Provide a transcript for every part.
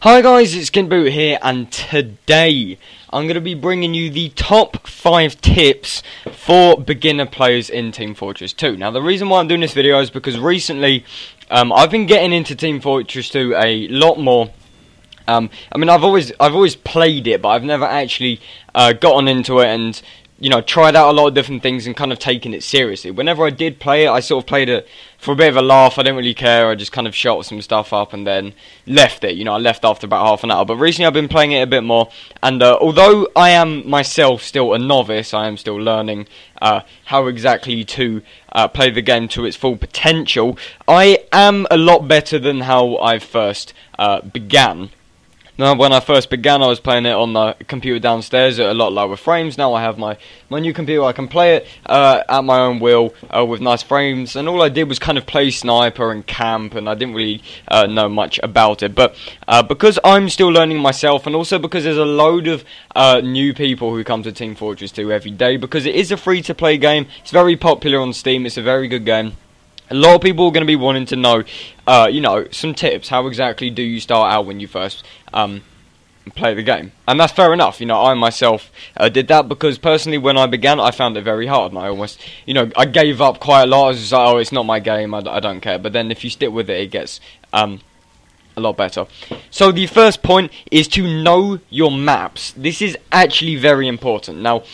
Hi guys, it's Boot here, and today I'm going to be bringing you the top 5 tips for beginner players in Team Fortress 2. Now the reason why I'm doing this video is because recently I've been getting into Team Fortress 2 a lot more. I mean I've always played it, but I've never actually gotten into it and tried out a lot of different things and kind of taken it seriously. Whenever I did play it, I sort of played it for a bit of a laugh. I didn't really care. I just kind of shot some stuff up and then left it. I left after about half an hour. But recently I've been playing it a bit more. And although I am myself still a novice, I am still learning how exactly to play the game to its full potential. I am a lot better than how I first began. Now, when I first began, I was playing it on the computer downstairs at a lot lower frames. Now I have my new computer. I can play it at my own will with nice frames. And all I did was kind of play sniper and camp, and I didn't really know much about it. But because I'm still learning myself, and also because there's a load of new people who come to Team Fortress 2 every day, because it is a free-to-play game. It's very popular on Steam. It's a very good game. A lot of people are going to be wanting to know, some tips. How exactly do you start out when you first play the game? And that's fair enough. I myself did that because personally, when I began, I found it very hard, and I almost, I gave up quite a lot. I was just like, oh, it's not my game. I don't care. But then if you stick with it, it gets a lot better. So the first point is to know your maps. This is actually very important. Now,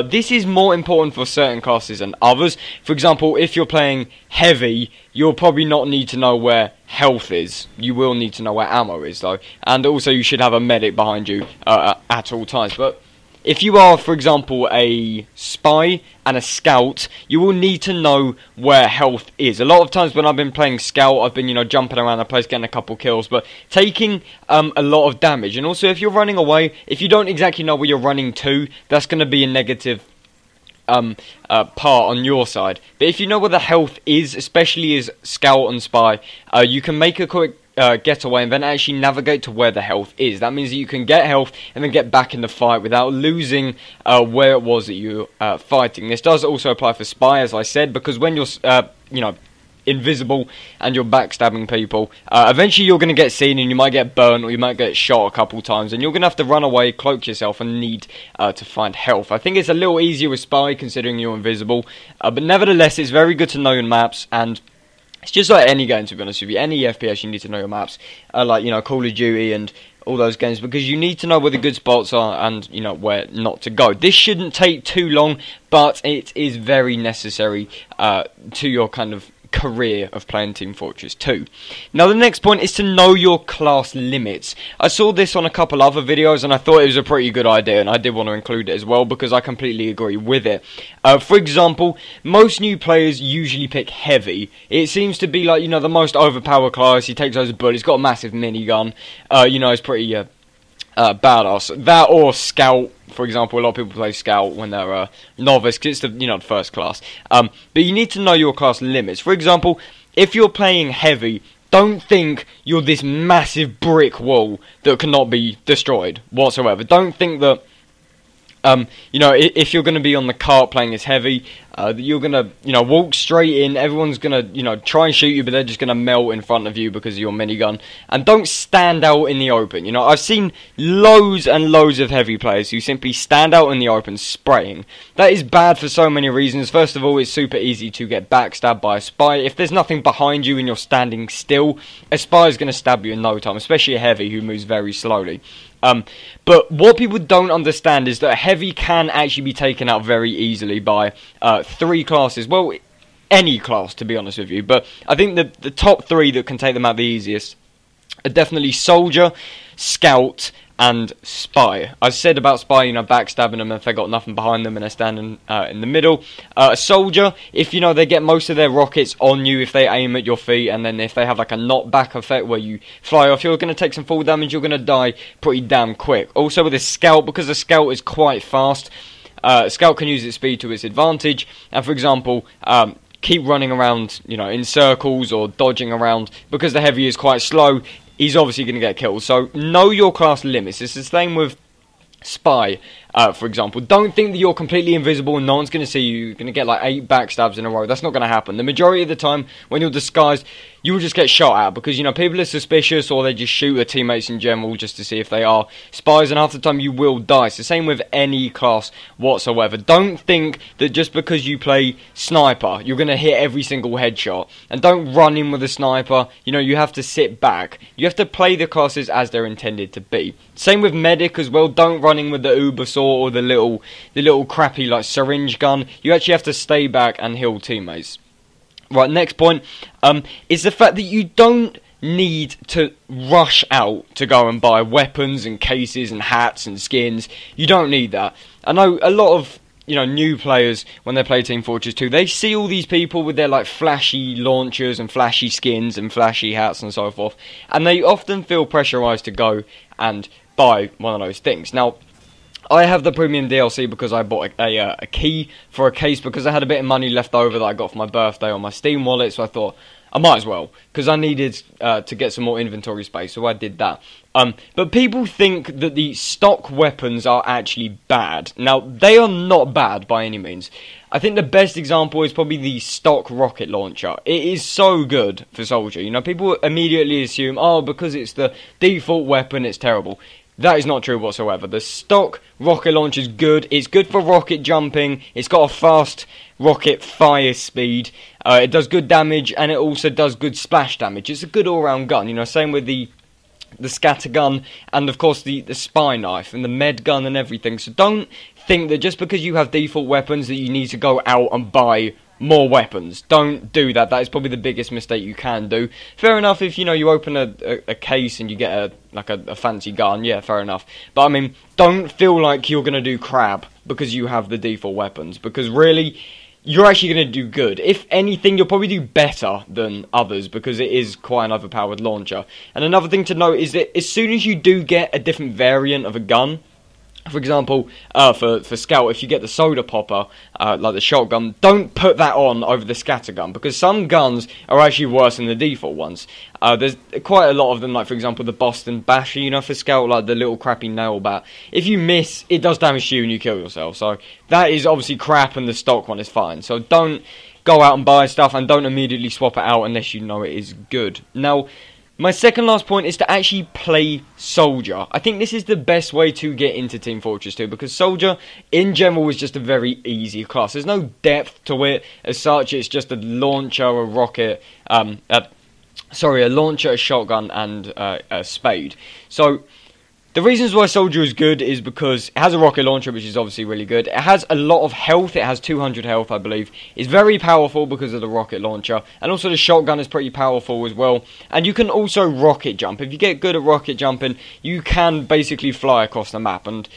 this is more important for certain classes than others. For example, if you're playing heavy, you'll probably not need to know where health is. You will need to know where ammo is, though. And also, you should have a medic behind you at all times. But if you are, for example, a spy and a scout, you will need to know where health is. A lot of times when I've been playing scout, I've been, jumping around the place, getting a couple kills, but taking a lot of damage. And also, if you're running away, if you don't exactly know where you're running to, that's going to be a negative part on your side. But if you know where the health is, especially as scout and spy, you can make a quick getaway and then actually navigate to where the health is. That means that you can get health and then get back in the fight without losing where it was that you were fighting. This does also apply for spy, as I said, because when you're invisible and you're backstabbing people, eventually you're going to get seen and you might get burned or you might get shot a couple times, and you're going to have to run away, cloak yourself, and need to find health. I think it's a little easier with spy considering you're invisible, but nevertheless it's very good to know your maps. And it's just like any game, to be honest with you. Any FPS, you need to know your maps. Like, Call of Duty and all those games, because you need to know where the good spots are and, where not to go. This shouldn't take too long, but it is very necessary to your kind of career of playing Team Fortress 2. Now the next point is to know your class limits. I saw this on a couple other videos and I thought it was a pretty good idea, and I did want to include it as well because I completely agree with it. For example, most new players usually pick heavy. It seems to be like, the most overpowered class. He takes those bullets, he's got a massive minigun, it's pretty badass. That or scout, for example. A lot of people play scout when they're novice because it's the first class. But you need to know your class limits. For example, if you're playing heavy, don't think you're this massive brick wall that cannot be destroyed whatsoever. Don't think that if you're going to be on the cart playing as heavy, you're going to, walk straight in, everyone's going to, try and shoot you, but they're just going to melt in front of you because of your minigun. And don't stand out in the open. I've seen loads and loads of heavy players who simply stand out in the open spraying. That is bad for so many reasons. First of all, it's super easy to get backstabbed by a spy. If there's nothing behind you and you're standing still, a spy is going to stab you in no time, especially a heavy who moves very slowly. But what people don't understand is that a heavy can actually be taken out very easily by 3 classes. Well, any class, to be honest with you. But I think the top 3 that can take them out the easiest are definitely soldier, scout, and spy. I said about spy, backstabbing them if they got nothing behind them and they're standing in the middle. A soldier, if they get most of their rockets on you if they aim at your feet, and then if they have like a knockback effect where you fly off, you're going to take some fall damage, you're going to die pretty damn quick. Also with a scout, because the scout is quite fast, scout can use its speed to its advantage, and for example, keep running around, in circles or dodging around, because the heavy is quite slow. He's obviously going to get killed. So know your class limits. It's the same with spy. for example. Don't think that you're completely invisible and no one's going to see you. You're going to get like 8 backstabs in a row. That's not going to happen. The majority of the time, when you're disguised, you will just get shot at because, you know, people are suspicious or they just shoot their teammates in general just to see if they are spies, and half the time you will die. It's the same with any class whatsoever. Don't think that just because you play sniper, you're going to hit every single headshot, and don't run in with a sniper. You know, you have to sit back. You have to play the classes as they're intended to be. Same with medic as well. Don't run in with the uber saw or the little crappy like syringe gun. You actually have to stay back and heal teammates. Right, next point is the fact that you don't need to rush out to go and buy weapons and cases and hats and skins. You don't need that. I know a lot of, you know, new players, when they play Team Fortress 2, they see all these people with their like flashy launchers and flashy skins and flashy hats and so forth, and they often feel pressurized to go and buy one of those things. Now, I have the premium DLC because I bought a key for a case because I had a bit of money left over that I got for my birthday on my Steam wallet, so I thought I might as well, because I needed to get some more inventory space, so I did that. But people think that the stock weapons are actually bad. Now, they are not bad by any means. I think the best example is probably the stock rocket launcher. It is so good for Soldier. You know, people immediately assume, oh, because it's the default weapon, it's terrible. That is not true whatsoever. The stock rocket launcher is good. It's good for rocket jumping. It's got a fast rocket fire speed. It does good damage, and it also does good splash damage. It's a good all-round gun. You know, same with the scatter gun, and of course the spy knife and the med gun and everything. So don't think that just because you have default weapons that you need to go out and buy more weapons. Don't do that. That is probably the biggest mistake you can do. Fair enough if, you know, you open a case and you get a fancy gun, yeah, fair enough. But I mean, don't feel like you're gonna do crap because you have the default weapons, because really you're actually gonna do good. If anything, you'll probably do better than others because it is quite an overpowered launcher. And another thing to note is that as soon as you do get a different variant of a gun, for example, for Scout, if you get the soda popper, like the shotgun, don't put that on over the scatter gun, because some guns are actually worse than the default ones. There's quite a lot of them, like for example the Boston Basher, you know, for Scout, like the little crappy nail bat. If you miss, it does damage to you and you kill yourself, so that is obviously crap, and the stock one is fine. So don't go out and buy stuff, and don't immediately swap it out unless you know it is good. Now, my second last point is to actually play Soldier. I think this is the best way to get into Team Fortress 2, because Soldier, in general, is just a very easy class. There's no depth to it as such. It's just a launcher, a rocket, a launcher, a shotgun, and a spade. So the reasons why Soldier is good is because it has a rocket launcher, which is obviously really good. It has a lot of health. It has 200 health, I believe. It's very powerful because of the rocket launcher. And also the shotgun is pretty powerful as well. And you can also rocket jump. If you get good at rocket jumping, you can basically fly across the map. And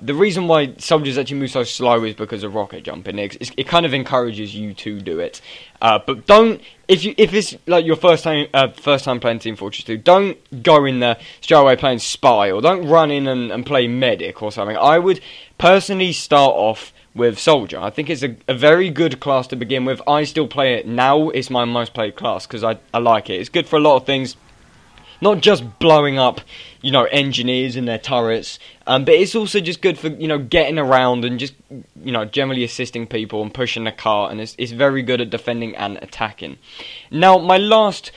the reason why Soldiers actually move so slow is because of rocket jumping. It kind of encourages you to do it. But don't, if it's like your first time playing Team Fortress 2, don't go in there straight away playing Spy, or don't run in and play Medic or something. I would personally start off with Soldier. I think it's a very good class to begin with. I still play it now. It's my most played class because I like it. It's good for a lot of things. Not just blowing up, you know, engineers and their turrets, but it's also just good for, you know, getting around and just, you know, generally assisting people and pushing the cart, and it's very good at defending and attacking. Now, my last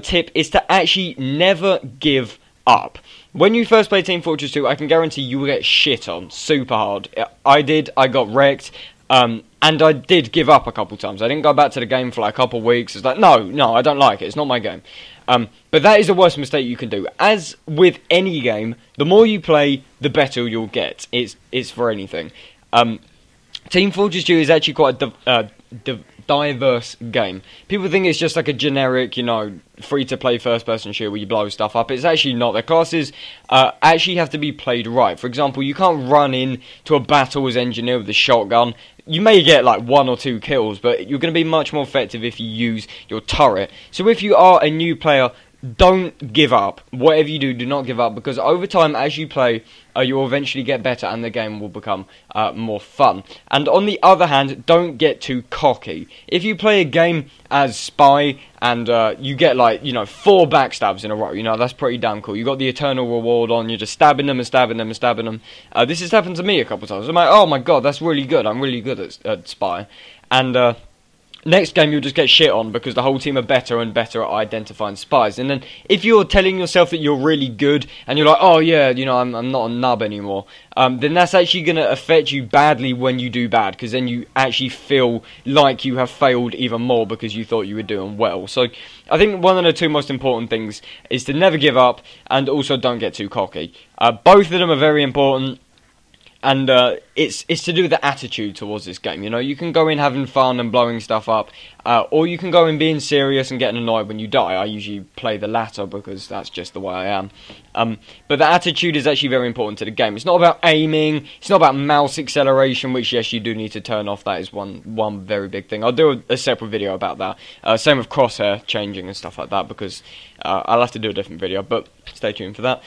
tip is to actually never give up. When you first play Team Fortress 2, I can guarantee you will get shit on super hard. I did, I got wrecked. And I did give up a couple times. I didn't go back to the game for like a couple of weeks. It's like, no, I don't like it. It's not my game. But that is the worst mistake you can do. As with any game, the more you play, the better you'll get. It's for anything. Team Fortress 2 is actually quite a diverse game. People think it's just like a generic, you know, free-to-play first-person shooter where you blow stuff up. It's actually not. The classes actually have to be played right. For example, you can't run in to a battle as engineer with a shotgun. You may get like 1 or 2 kills, but you're going to be much more effective if you use your turret. So if you are a new player, don't give up. Whatever you do, do not give up, because over time, as you play, you'll eventually get better and the game will become more fun. And on the other hand, don't get too cocky. If you play a game as Spy and you get, like, you know, 4 backstabs in a row, you know, that's pretty damn cool. You got the eternal reward on, you're just stabbing them and stabbing them and stabbing them. This has happened to me a couple of times. I'm like, oh my god, that's really good. I'm really good at Spy. And next game you'll just get shit on because the whole team are better and better at identifying spies. And then if you're telling yourself that you're really good and you're like, oh yeah, you know, I'm not a nub anymore, then that's actually going to affect you badly when you do bad, because then you actually feel like you have failed even more because you thought you were doing well. So I think one of the 2 most important things is to never give up, and also don't get too cocky. Both of them are very important. And it's to do with the attitude towards this game. You know, you can go in having fun and blowing stuff up, or you can go in being serious and getting annoyed when you die. I usually play the latter because that's just the way I am. But the attitude is actually very important to the game. It's not about aiming. It's not about mouse acceleration, which, yes, you do need to turn off. That is one very big thing. I'll do a separate video about that. Same with crosshair changing and stuff like that, because I'll have to do a different video, but stay tuned for that.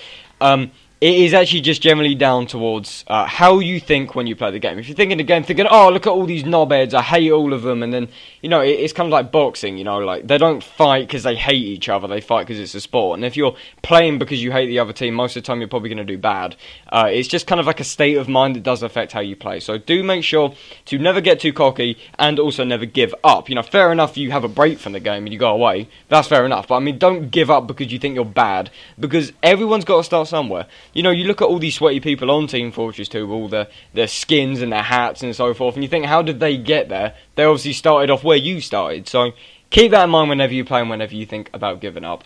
It is actually just generally down towards how you think when you play the game. If you're thinking the game, thinking, oh, look at all these knobheads, I hate all of them, and then, you know, it's kind of like boxing, you know, like, they don't fight because they hate each other, they fight because it's a sport. And if you're playing because you hate the other team, most of the time you're probably going to do bad. It's just kind of like a state of mind that does affect how you play. So do make sure to never get too cocky, and also never give up. You know, fair enough, you have a break from the game and you go away, that's fair enough, but I mean, don't give up because you think you're bad, because everyone's got to start somewhere. You know, you look at all these sweaty people on Team Fortress 2 with all their skins and their hats and so forth, and you think, how did they get there? They obviously started off where you started. So keep that in mind whenever you play and whenever you think about giving up.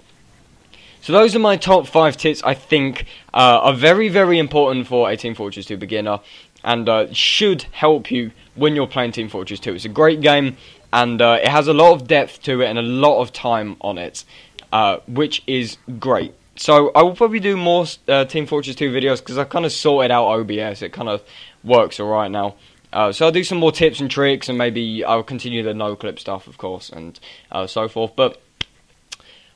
So those are my top 5 tips I think are very, very important for a Team Fortress 2 beginner, and should help you when you're playing Team Fortress 2. It's a great game, and it has a lot of depth to it and a lot of time on it, which is great. So I will probably do more Team Fortress 2 videos, because I've kind of sorted out OBS. It kind of works alright now. So I'll do some more tips and tricks, and maybe I'll continue the no-clip stuff, of course, and so forth. But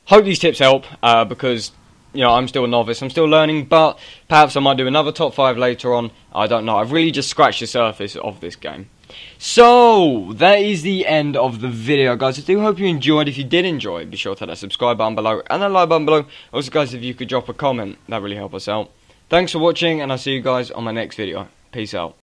hope these tips help, because, you know, I'm still a novice, I'm still learning, but perhaps I might do another top 5 later on. I don't know. I've really just scratched the surface of this game. So, that is the end of the video, guys. I do hope you enjoyed. If you did enjoy, be sure to hit that subscribe button below and that like button below. Also, guys, if you could drop a comment, that really help us out. Thanks for watching, and I'll see you guys on my next video. Peace out.